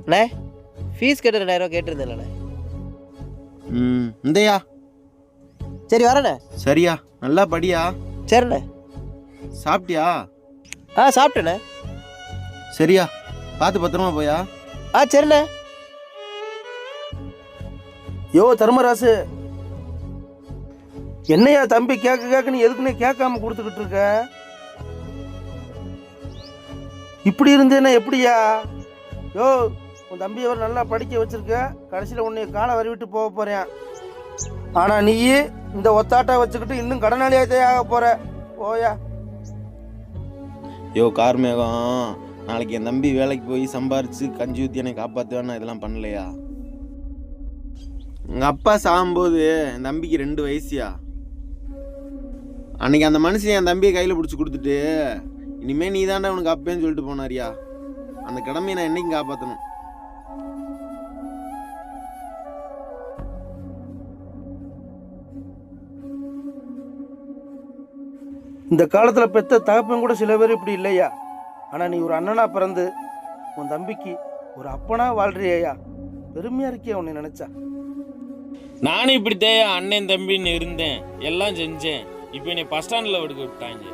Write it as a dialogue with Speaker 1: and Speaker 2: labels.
Speaker 1: அண்ணே ஃபீஸ் கேட்டு 2000 கேட்டிருந்தேன்லண்ணே.
Speaker 2: இந்தையா
Speaker 1: சரி வரண்ணே.
Speaker 2: சரியா, நல்லா படியா.
Speaker 1: சரிண்ணே.
Speaker 2: சாப்பிட்டியா?
Speaker 1: சாப்பிட்டேண்ணே.
Speaker 2: சரியா, பார்த்து பத்திரமா போயா.
Speaker 1: சரிண்ணே.
Speaker 3: யோ தர்மராசு, என்னையா தம்பி கேட்க நீ எதுக்குன்னே கேட்காம கொடுத்துக்கிட்டு இருக்க? இப்படி இருந்தேன்னா எப்படியா? யோ உன் தம்பி அவர் நல்லா படிக்க வச்சிருக்க, கடைசியில் உன்னை காலை வரிவிட்டு போக போறேன். ஆனா நீ இந்த ஒத்தாட்டா வச்சுக்கிட்டு இன்னும் கடனாளியாகத்தே ஆக போற. போயா.
Speaker 2: யோ கார்மேகம், நாளைக்கு என் தம்பி வேலைக்கு போய் சம்பாரிச்சு கஞ்சி ஊற்றி என்னை காப்பாற்றுவேன்னு இதெல்லாம் பண்ணலையா? எங்கள் அப்பா சாகும்போது என் தம்பிக்கு 2 வயசுயா. அன்னைக்கு அந்த மனுஷன் என் தம்பியை கையில் பிடிச்சி கொடுத்துட்டு இனிமே நீ தாண்டா உனக்கு அப்பேன்னு சொல்லிட்டு போனாரியா. அந்த கடமையை நான் என்னைக்கும் காப்பாற்றணும்.
Speaker 3: இந்த காலத்தில் பெத்த தகப்பன் கூட சில பேர் இப்படி இல்லையா? ஆனால் நீ ஒரு அண்ணனா பிறந்து உன் தம்பிக்கு ஒரு அப்பனா வாழ்றியா? பெருமையா இருக்கியா உன்னை நினைச்சா?
Speaker 4: நானும் இப்படித்தான் அண்ணன் தம்பின்னு இருந்தேன், எல்லாம் செஞ்சேன். இப்போ என்னை பஸ் ஸ்டாண்டில் விடுக்க விட்டாங்க.